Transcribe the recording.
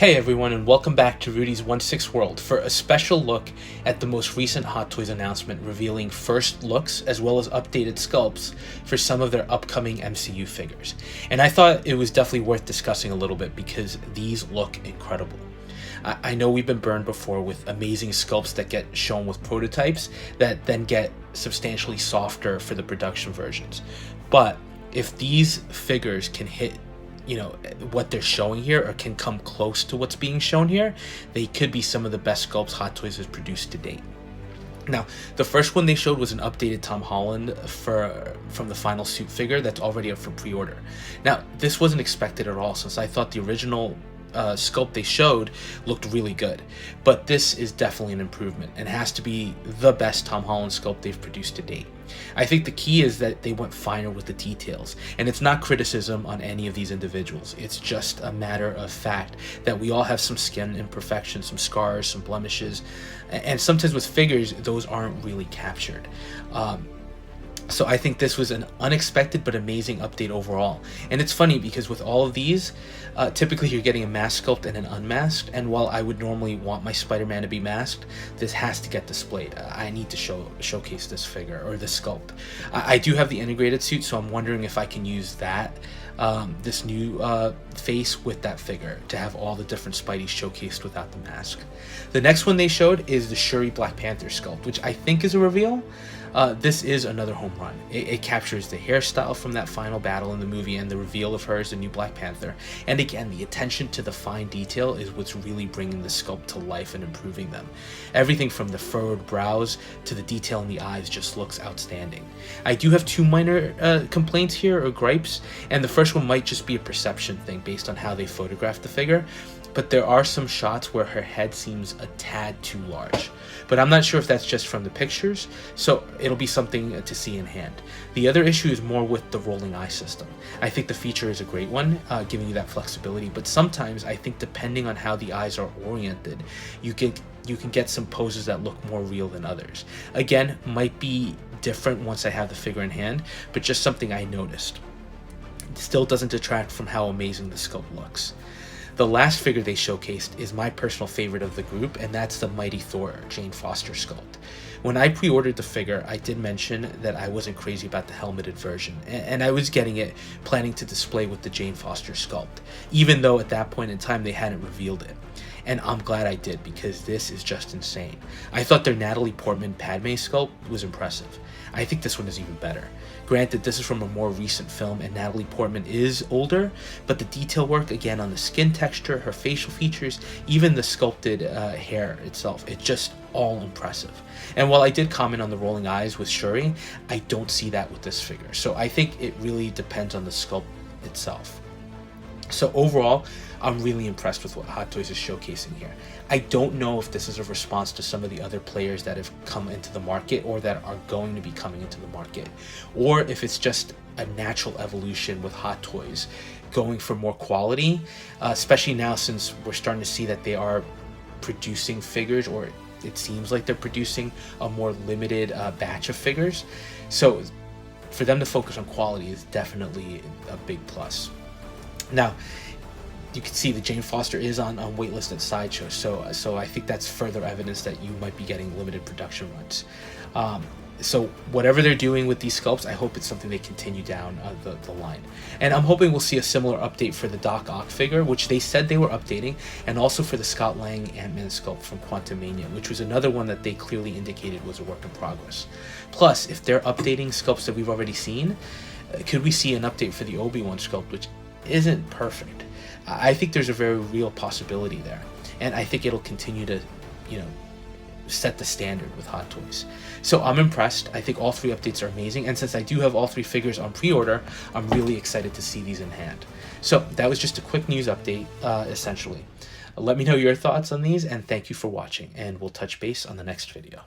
Hey everyone, and welcome back to Rudy's 1/6 World for a special look at the most recent Hot Toys announcement revealing first looks as well as updated sculpts for some of their upcoming MCU figures. And I thought it was definitely worth discussing a little bit because these look incredible. I know we've been burned before with amazing sculpts that get shown with prototypes that then get substantially softer for the production versions. But if these figures can hit what they're showing here or can come close to what's being shown here, they could be some of the best sculpts Hot Toys has produced to date. Now, the first one they showed was an updated Tom Holland from the final suit figure that's already up for pre-order. Now, this wasn't expected at all since I thought the original sculpt they showed looked really good, but this is definitely an improvement and has to be the best Tom Holland sculpt they've produced to date. I think the key is that they went finer with the details, and it's not criticism on any of these individuals. It's just a matter of fact that we all have some skin imperfections, some scars, some blemishes, and sometimes with figures those aren't really captured. So I think this was an unexpected but amazing update overall. And it's funny because with all of these, typically you're getting a masked sculpt and an unmasked. And while I would normally want my Spider-Man to be masked, this has to get displayed. I need to showcase this figure or this sculpt. I do have the integrated suit, so I'm wondering if I can use that, this new face with that figure to have all the different Spideys showcased without the mask. The next one they showed is the Shuri Black Panther sculpt, which I think is a reveal. This is another home run. It captures the hairstyle from that final battle in the movie and the reveal of her as the new Black Panther. And again, the attention to the fine detail is what's really bringing the sculpt to life and improving them. Everything from the furrowed brows to the detail in the eyes just looks outstanding. I do have two minor complaints here, or gripes, and the first one might just be a perception thing based on how they photographed the figure. But there are some shots where her head seems a tad too large. But I'm not sure if that's just from the pictures, so it'll be something to see in hand. The other issue is more with the rolling eye system. I think the feature is a great one, giving you that flexibility, but sometimes I think depending on how the eyes are oriented, you can get some poses that look more real than others. Again, might be different once I have the figure in hand, but just something I noticed. It still doesn't detract from how amazing the sculpt looks. The last figure they showcased is my personal favorite of the group, and that's the Mighty Thor Jane Foster sculpt. When I pre-ordered the figure, I did mention that I wasn't crazy about the helmeted version, and I was getting it, planning to display with the Jane Foster sculpt, even though at that point in time they hadn't revealed it. And I'm glad I did, because this is just insane. I thought their Natalie Portman Padme sculpt was impressive. I think this one is even better. Granted, this is from a more recent film and Natalie Portman is older, but the detail work again on the skin texture, her facial features, even the sculpted hair itself, it's just all impressive. And while I did comment on the rolling eyes with Shuri, I don't see that with this figure. So I think it really depends on the sculpt itself. So overall, I'm really impressed with what Hot Toys is showcasing here. I don't know if this is a response to some of the other players that have come into the market or that are going to be coming into the market, or if it's just a natural evolution with Hot Toys going for more quality, especially now since we're starting to see that they are producing figures, or it seems like they're producing a more limited batch of figures. So for them to focus on quality is definitely a big plus. Now, you can see that Jane Foster is on waitlist at Sideshow, so I think that's further evidence that you might be getting limited production runs. So whatever they're doing with these sculpts, I hope it's something they continue down the line. And I'm hoping we'll see a similar update for the Doc Ock figure, which they said they were updating, and also for the Scott Lang Ant-Man sculpt from Quantumania, which was another one that they clearly indicated was a work in progress. Plus, if they're updating sculpts that we've already seen, could we see an update for the Obi-Wan sculpt, which isn't perfect? I think there's a very real possibility there, and I think it'll continue to, set the standard with Hot Toys. So I'm impressed. I think all three updates are amazing, and since I do have all three figures on pre-order, I'm really excited to see these in hand. So that was just a quick news update, essentially. Let me know your thoughts on these, and thank you for watching, and we'll touch base on the next video.